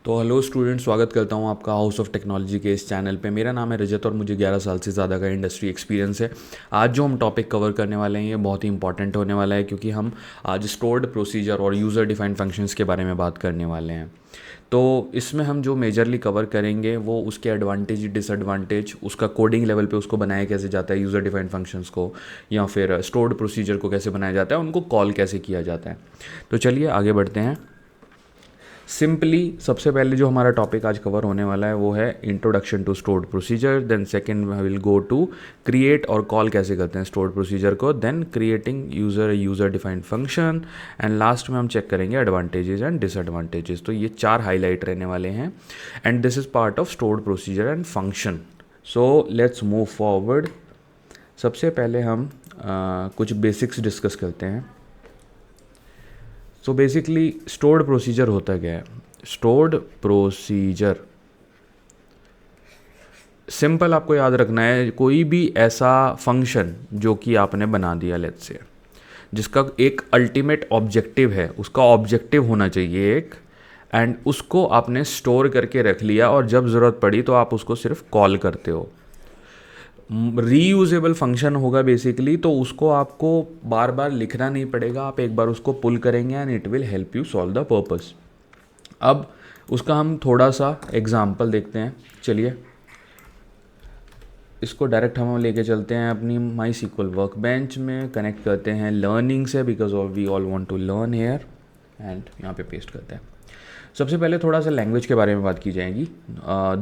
तो hello student, स्वागत करता हूँ आपका हाउस ऑफ टेक्नोलॉजी के इस चैनल पे। मेरा नाम है रजत और मुझे 11 साल से ज़्यादा का इंडस्ट्री एक्सपीरियंस है। आज जो हम टॉपिक कवर करने वाले हैं ये बहुत ही इंपॉर्टेंट होने वाला है, क्योंकि हम आज स्टोर्ड प्रोसीजर और यूज़र डिफाइंड फंक्शंस के बारे में बात करने वाले हैं। तो इसमें हम जो मेजरली कवर करेंगे वो उसके एडवांटेज डिसएडवांटेज, उसका कोडिंग लेवल पे उसको बनाया कैसे जाता है यूज़र डिफाइंड फंक्शंस को, या फिर स्टोर्ड प्रोसीजर को कैसे बनाया जाता है, उनको कॉल कैसे किया जाता है। तो चलिए आगे बढ़ते हैं। सिंपली सबसे पहले जो हमारा टॉपिक आज कवर होने वाला है वो है introduction to stored procedure. Then second will go to create और कॉल कैसे करते हैं स्टोर्ड प्रोसीजर को, then creating user defined function, and last में हम चेक करेंगे एडवांटेजेस एंड डिसएडवांटेजेस। तो ये 4 हाईलाइट रहने वाले हैं and this is part of stored procedure and function. So let's move forward. सबसे पहले हम कुछ बेसिक्स डिस्कस करते हैं। सो बेसिकली स्टोर्ड प्रोसीजर होता क्या है? स्टोर्ड प्रोसीजर सिंपल आपको याद रखना है, कोई भी ऐसा फंक्शन जो कि आपने बना दिया लेट्स से, जिसका एक अल्टीमेट ऑब्जेक्टिव है, उसका ऑब्जेक्टिव होना चाहिए एक, एंड उसको आपने स्टोर करके रख लिया और जब ज़रूरत पड़ी तो आप उसको सिर्फ कॉल करते हो। रीयूजेबल फंक्शन होगा बेसिकली, तो उसको आपको बार बार लिखना नहीं पड़ेगा, आप एक बार उसको पुल करेंगे and it will help you solve the purpose. अब उसका हम थोड़ा सा एग्जांपल देखते हैं। चलिए इसको डायरेक्ट हम लेके चलते हैं अपनी माई सीक्वल वर्क बेंच में, कनेक्ट करते हैं लर्निंग से, because of we all want to learn here, and यहाँ पे पेस्ट करते हैं। सबसे पहले थोड़ा सा लैंग्वेज के बारे में बात की जाएगी।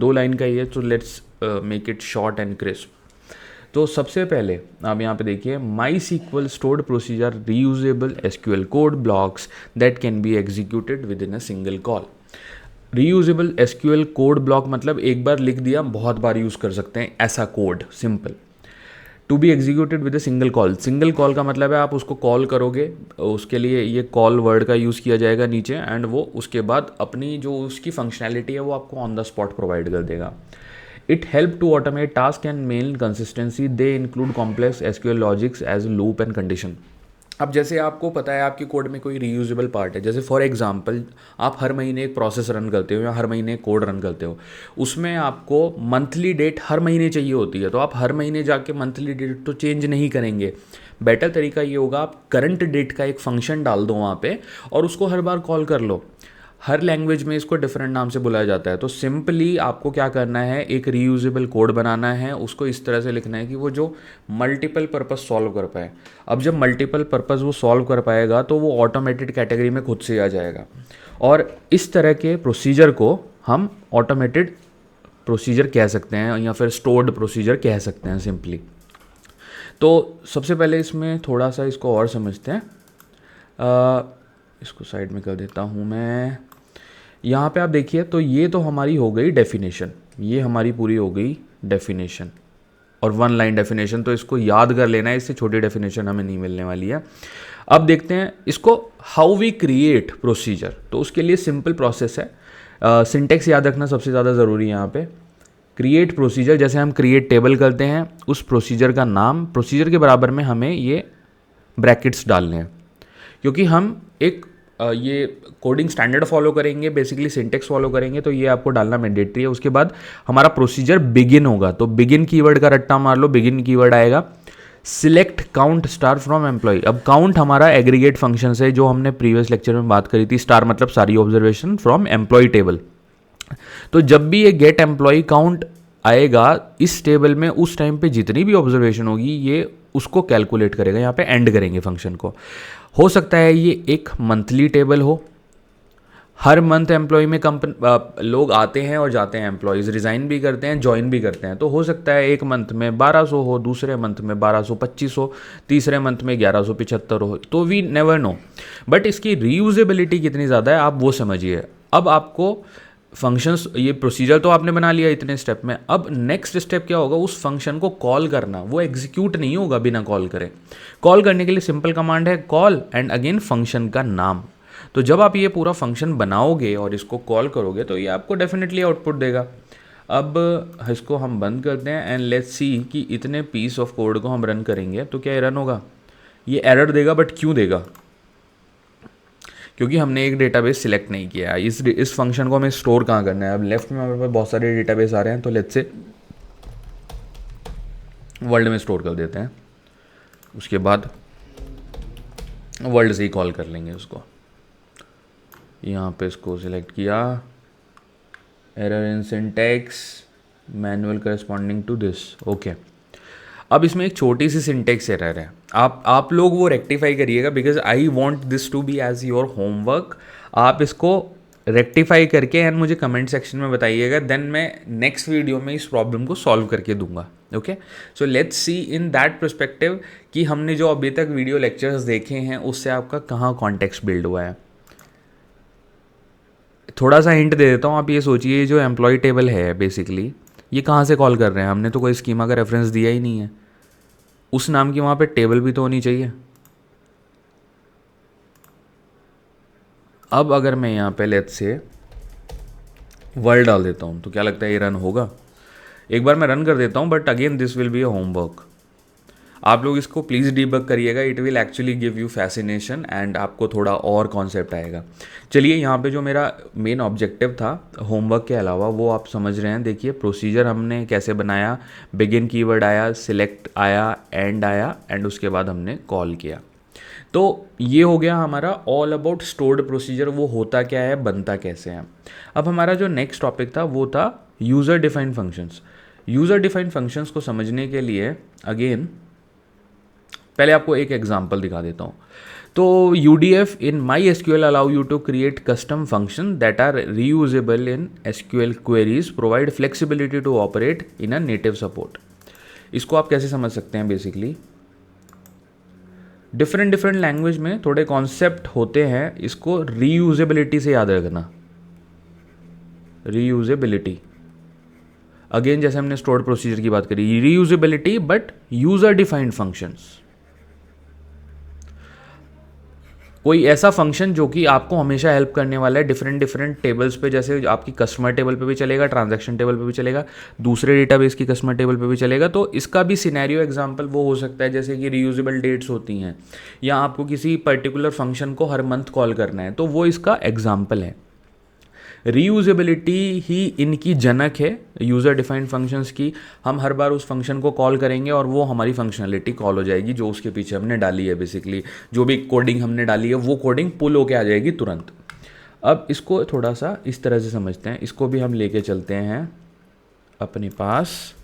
2 लाइन का ही है, तो let's make it short and crisp. तो सबसे पहले आप यहाँ पे देखिए, MySQL stored procedure reusable SQL code blocks that can be executed within a single call. Reusable SQL code block मतलब एक बार लिख दिया बहुत बार यूज़ कर सकते हैं ऐसा code, simple. To be executed with a single call, single call का मतलब है आप उसको कॉल करोगे, उसके लिए ये कॉल वर्ड का यूज़ किया जाएगा नीचे, एंड वो उसके बाद अपनी जो उसकी फंक्शनैलिटी है वो आपको ऑन द स्पॉट प्रोवाइड कर देगा। It help to automate task and main consistency. They include complex SQL logics as loop and condition. अब जैसे आपको पता है आपकी कोड में कोई रीयूजेबल पार्ट है, जैसे फॉर एग्जांपल आप हर महीने एक प्रोसेस रन करते हो या हर महीने एक कोड रन करते हो, उसमें आपको मंथली डेट हर महीने चाहिए होती है, तो आप हर महीने जाके मंथली डेट तो चेंज नहीं करेंगे। बेटर तरीका ये होगा आप करंट डेट का एक फंक्शन डाल दो वहाँ पे और उसको हर बार कॉल कर लो। हर लैंग्वेज में इसको डिफरेंट नाम से बुलाया जाता है। तो सिंपली आपको क्या करना है, एक रीयूजेबल कोड बनाना है, उसको इस तरह से लिखना है कि वो जो मल्टीपल पर्पस सॉल्व कर पाए। अब जब मल्टीपल पर्पस वो सॉल्व कर पाएगा तो वो ऑटोमेटेड कैटेगरी में खुद से आ जाएगा, और इस तरह के प्रोसीजर को हम ऑटोमेटेड प्रोसीजर कह सकते हैं या फिर स्टोर्ड प्रोसीजर कह सकते हैं सिंपली। तो सबसे पहले इसमें थोड़ा सा इसको और समझते हैं। इसको साइड में कर देता हूँ मैं। यहाँ पे आप देखिए, तो ये तो हमारी हो गई डेफिनेशन, ये हमारी पूरी हो गई डेफिनेशन, और 1 लाइन डेफिनेशन, तो इसको याद कर लेना है, इससे छोटी डेफिनेशन हमें नहीं मिलने वाली है। अब देखते हैं इसको हाउ वी क्रिएट प्रोसीजर। तो उसके लिए सिंपल प्रोसेस है, सिंटेक्स याद रखना सबसे ज़्यादा ज़रूरी है यहाँ पे। क्रिएट प्रोसीजर, जैसे हम क्रिएट टेबल करते हैं, उस प्रोसीजर का नाम, प्रोसीजर के बराबर में हमें ये ब्रैकेट्स डालने हैं, क्योंकि हम एक ये कोडिंग स्टैंडर्ड फॉलो करेंगे, बेसिकली सिंटेक्स फॉलो करेंगे, तो ये आपको डालना मैंडेटरी है। उसके बाद हमारा प्रोसीजर बिगिन होगा, तो बिगिन कीवर्ड का रट्टा मार लो, बिगिन कीवर्ड आएगा। Select count star from employ. अब काउंट हमारा एग्रीगेट फंक्शन है जो हमने प्रीवियस लेक्चर में बात करी थी। स्टार मतलब सारी ऑब्जर्वेशन फ्रॉम एम्प्लॉय टेबल। तो जब भी ये गेट एम्प्लॉय काउंट आएगा इस टेबल में, उस टाइम पे जितनी भी ऑब्जर्वेशन होगी ये उसको कैलकुलेट करेगा, यहाँ पे एंड करेंगे फंक्शन को। हो सकता है ये एक मंथली टेबल हो, हर मंथ एम्प्लॉय में लोग आते हैं और जाते हैं, एम्प्लॉयज़ रिज़ाइन भी करते हैं, ज्वाइन भी करते हैं। तो हो सकता है एक मंथ में 1200 हो, दूसरे मंथ में 1225 हो, तीसरे मंथ में 1175 हो, तो वी नेवर नो। बट इसकी रीयूजेबिलिटी कितनी ज़्यादा है आप वो समझिए। अब आपको फंक्शंस, ये प्रोसीजर तो आपने बना लिया इतने स्टेप में, अब नेक्स्ट स्टेप क्या होगा, उस फंक्शन को कॉल करना। वो एग्जीक्यूट नहीं होगा बिना कॉल करे। कॉल करने के लिए सिंपल कमांड है कॉल एंड अगेन फंक्शन का नाम। तो जब आप ये पूरा फंक्शन बनाओगे और इसको कॉल करोगे तो ये आपको डेफिनेटली आउटपुट देगा। अब इसको हम बंद करते हैं एंड लेट्स सी कि इतने पीस ऑफ कोड को हम रन करेंगे तो क्या रन होगा। ये एरर देगा, बट क्यों देगा? क्योंकि हमने एक डेटाबेस सिलेक्ट नहीं किया है। इस फंक्शन को हमें स्टोर कहाँ करना है। अब लेफ्ट में हमारे पास बहुत सारे डेटाबेस आ रहे हैं, तो लेट्स से वर्ल्ड में स्टोर कर देते हैं। उसके बाद वर्ल्ड से ही कॉल कर लेंगे उसको। यहाँ पे इसको सिलेक्ट किया, error in syntax manual corresponding to this, okay. अब इसमें एक छोटी सी सिंटेक्स एरर है, आप लोग वो रेक्टिफाई करिएगा, because I want this to be as your homework. आप इसको रेक्टिफाई करके एंड मुझे कमेंट सेक्शन में बताइएगा, देन मैं नेक्स्ट वीडियो में इस प्रॉब्लम को सॉल्व करके दूंगा। Okay, so let's see in that perspective कि हमने जो अभी तक वीडियो लेक्चर्स देखे हैं उससे आपका कहाँ कॉन्टेक्स्ट बिल्ड हुआ है। थोड़ा सा हिंट दे देता हूँ, आप ये सोचिए जो एम्प्लॉय टेबल है बेसिकली ये कहाँ से कॉल कर रहे हैं, हमने तो कोई स्कीमा का रेफरेंस दिया ही नहीं है। उस नाम की वहाँ पे टेबल भी तो होनी चाहिए। अब अगर मैं यहाँ पे लेट्स से वर्ल्ड डाल देता हूँ तो क्या लगता है ये रन होगा? एक बार मैं रन कर देता हूँ, but again this will be a homework. आप लोग इसको प्लीज़ डीबग करिएगा, it will actually give you fascination and आपको थोड़ा और कॉन्सेप्ट आएगा। चलिए, यहाँ पे जो मेरा मेन ऑब्जेक्टिव था होमवर्क के अलावा वो आप समझ रहे हैं। देखिए प्रोसीजर हमने कैसे बनाया, बिगिन कीवर्ड आया, सिलेक्ट आया, एंड आया, एंड उसके बाद हमने कॉल किया। तो ये हो गया हमारा ऑल अबाउट स्टोर्ड प्रोसीजर, वो होता क्या है, बनता कैसे है। अब हमारा जो नेक्स्ट टॉपिक था वो था user defined functions. User defined functions को समझने के लिए अगेन पहले आपको एक एग्जांपल दिखा देता हूँ। तो UDF in MySQL allow you to create custom functions that are reusable in SQL queries, provide flexibility to operate in a native support। इसको आप कैसे समझ सकते हैं, बेसिकली डिफरेंट लैंग्वेज में थोड़े कॉन्सेप्ट होते हैं, इसको रीयूजेबिलिटी से याद रखना। रीयूजेबिलिटी अगेन जैसे हमने स्टोर्ड प्रोसीजर की बात करी, reusability but user defined functions. कोई ऐसा फंक्शन जो कि आपको हमेशा हेल्प करने वाला है डिफरेंट टेबल्स पे, जैसे आपकी कस्टमर टेबल पे भी चलेगा, ट्रांजैक्शन टेबल पे भी चलेगा, दूसरे डेटाबेस की कस्टमर टेबल पे भी चलेगा। तो इसका भी सिनेरियो एग्जांपल वो हो सकता है जैसे कि रीयूजेबल डेट्स होती हैं, या आपको किसी पर्टिकुलर फंक्शन को हर मंथ कॉल करना है, तो वो इसका एग्जाम्पल है। रीयूजेबिलिटी ही इनकी जनक है यूज़र डिफाइंड फंक्शंस की। हम हर बार उस फंक्शन को कॉल करेंगे और वो हमारी फंक्शनलिटी कॉल हो जाएगी जो उसके पीछे हमने डाली है। बेसिकली जो भी कोडिंग हमने डाली है वो कोडिंग पुल होके आ जाएगी तुरंत। अब इसको थोड़ा सा इस तरह से समझते हैं, इसको भी हम लेके चलते हैं अपने पास,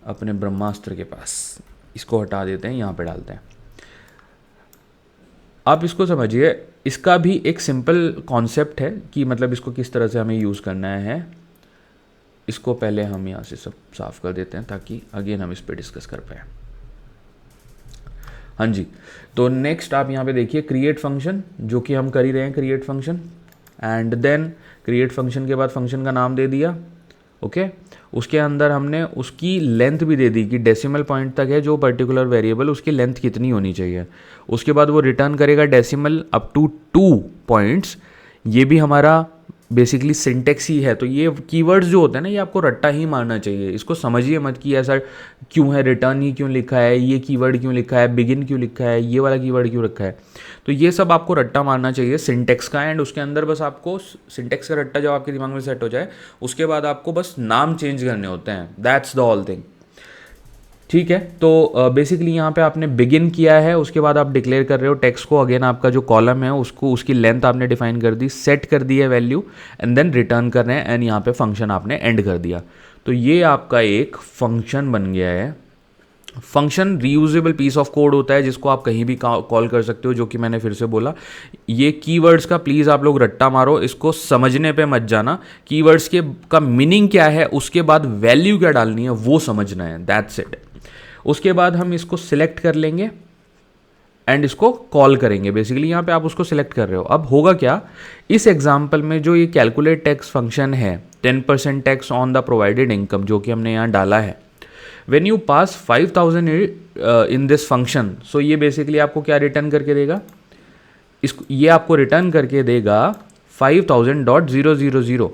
अपने ब्रह्मास्त्र के पास। इसको हटा देते हैं, यहाँ पे डालते हैं। आप इसको समझिए, इसका भी एक सिंपल कॉन्सेप्ट है कि मतलब इसको किस तरह से हमें यूज़ करना है। इसको पहले हम यहाँ से सब साफ कर देते हैं ताकि अगेन हम इस पर डिस्कस कर पाए। हाँ जी, तो नेक्स्ट आप यहाँ पे देखिए क्रिएट फंक्शन, जो कि हम कर ही रहे हैं create function. And then create function के बाद फंक्शन का नाम दे दिया, ओके। उसके अंदर हमने उसकी लेंथ भी दे दी कि डेसिमल पॉइंट तक है जो पर्टिकुलर वेरिएबल, उसकी लेंथ कितनी होनी चाहिए। उसके बाद वो रिटर्न करेगा डेसिमल अप टू 2 पॉइंट्स। ये भी हमारा बेसिकली सिंटेक्स ही है। तो ये कीवर्ड्स जो होते हैं ना, ये आपको रट्टा ही मारना चाहिए। इसको समझिए मत कि ऐसा क्यों है, रिटर्न ही क्यों लिखा है, ये कीवर्ड क्यों लिखा है, बिगिन क्यों लिखा है, ये वाला कीवर्ड क्यों रखा है। तो ये सब आपको रट्टा मारना चाहिए सिंटेक्स का। एंड उसके अंदर बस आपको सिंटेक्स का रट्टा जब आपके दिमाग में सेट हो जाए, उसके बाद आपको बस नाम चेंज करने होते हैं। दैट्स द ऑल थिंग, ठीक है। तो बेसिकली यहाँ पे आपने बिगिन किया है, उसके बाद आप डिक्लेयर कर रहे हो टेक्स्ट को। अगेन आपका जो कॉलम है उसको, उसकी लेंथ आपने डिफाइन कर दी, सेट कर दी है वैल्यू, एंड देन रिटर्न कर रहे हैं। एंड यहाँ पे फंक्शन आपने एंड कर दिया। तो ये आपका एक फंक्शन बन गया है। Function reusable piece of code होता है जिसको आप कहीं भी कॉल कर सकते हो, जो कि मैंने फिर से बोला। ये कीवर्ड्स का प्लीज़ आप लोग रट्टा मारो, इसको समझने पे मत जाना। कीवर्ड्स के का मीनिंग क्या है, उसके बाद वैल्यू क्या डालनी है वो समझना है, दैट्स इट। उसके बाद हम इसको सिलेक्ट कर लेंगे एंड इसको कॉल करेंगे। बेसिकली यहाँ पे आप उसको सिलेक्ट कर रहे हो। अब होगा क्या, इस एग्जाम्पल में जो ये कैलकुलेट टैक्स फंक्शन है, 10% tax on the provided income, जो कि हमने यहाँ डाला है, when you pass 5000 in this function, so ये बेसिकली आपको क्या रिटर्न करके देगा, इसको ये आपको रिटर्न करके देगा 5000.000।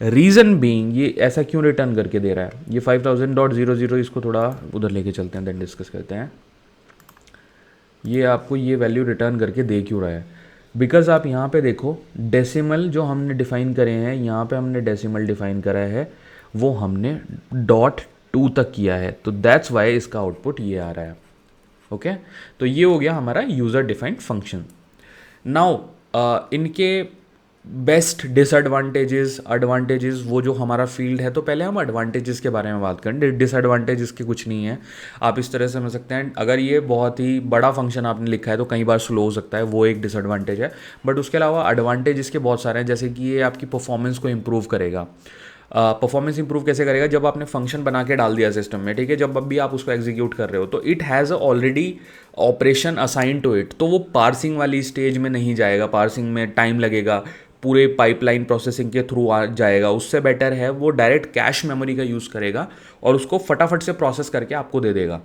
रीज़न बीइंग, ये ऐसा क्यों रिटर्न करके दे रहा है, ये 5000.00, इसको थोड़ा उधर लेके चलते हैं, देन डिस्कस करते हैं। ये आपको ये वैल्यू रिटर्न करके दे क्यों रहा है, बिकॉज आप यहाँ पे देखो डेसिमल जो हमने डिफाइन करे हैं, यहाँ पे हमने डेसिमल डिफाइन करा है, वो हमने .2 तक किया है, तो दैट्स वाई इसका आउटपुट ये आ रहा है। ओके तो ये हो गया हमारा यूज़र डिफाइंड फंक्शन। नाउ इनके बेस्ट डिसएडवांटेजेस एडवांटेजेस वो जो हमारा फील्ड है, तो पहले हम एडवांटेजेस के बारे में बात करें। डिसएडवांटेजेस के कुछ नहीं है, आप इस तरह से समझ सकते हैं। अगर ये बहुत ही बड़ा फंक्शन आपने लिखा है तो कई बार स्लो हो सकता है, वो एक डिसएडवांटेज है। बट उसके अलावा एडवांटेज इसके बहुत सारे हैं, जैसे कि ये आपकी परफॉर्मेंस को इम्प्रूव करेगा। परफॉर्मेंस इंप्रूव कैसे करेगा? जब आपने फंक्शन बना के डाल दिया सिस्टम में, ठीक है, जब अभी आप उसको एग्जीक्यूट कर रहे हो तो it has already operation assign to it, तो वो पार्सिंग वाली स्टेज में नहीं जाएगा, पार्सिंग में टाइम लगेगा, पूरे पाइपलाइन प्रोसेसिंग के थ्रू आ जाएगा। उससे बेटर है वो डायरेक्ट कैश मेमोरी का यूज़ करेगा और उसको फटाफट से प्रोसेस करके आपको दे देगा।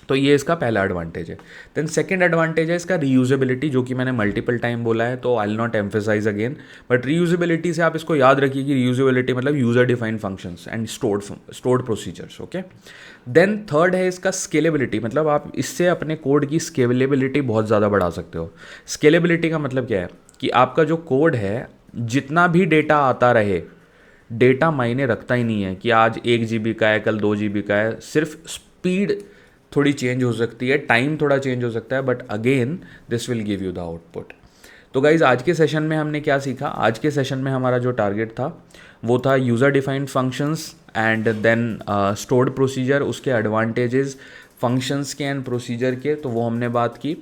तो ये इसका पहला एडवांटेज है। देन सेकंड एडवांटेज है इसका रीयूजेबिलिटी, जो कि मैंने मल्टीपल टाइम बोला है, तो I will not emphasise again. But reusability से आप इसको याद रखिए कि रीयूजेबिलिटी मतलब user defined functions and stored procedures. Okay then third है इसका स्केलेबिलिटी, मतलब आप इससे अपने कोड की स्केलेबिलिटी बहुत ज़्यादा बढ़ा सकते हो। स्केलेबिलिटी का मतलब क्या है कि आपका जो कोड है, जितना भी डेटा आता रहे, डेटा मायने रखता ही नहीं है कि आज 1 GB का है, कल 2 GB का है। सिर्फ स्पीड थोड़ी चेंज हो सकती है, टाइम थोड़ा चेंज हो सकता है, but again this will give you the output. तो गाइज आज के सेशन में हमने क्या सीखा? आज के सेशन में हमारा जो टारगेट था वो था user defined functions and then stored procedure, उसके एडवांटेजेस फंक्शंस के एंड प्रोसीजर के, तो वो हमने बात की।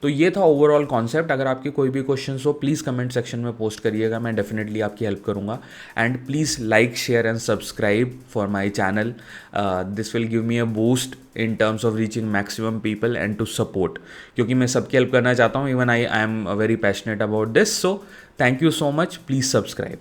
तो ये था ओवरऑल कॉन्सेप्ट। अगर आपके कोई भी क्वेश्चन हो प्लीज़ कमेंट सेक्शन में पोस्ट करिएगा, मैं डेफिनेटली आपकी हेल्प करूँगा। And please like share and subscribe for my channel, this will give me a boost in terms of reaching maximum people and to support, क्योंकि मैं सबकी help करना चाहता हूँ। Even I am very passionate about this, so thank you so much, please subscribe.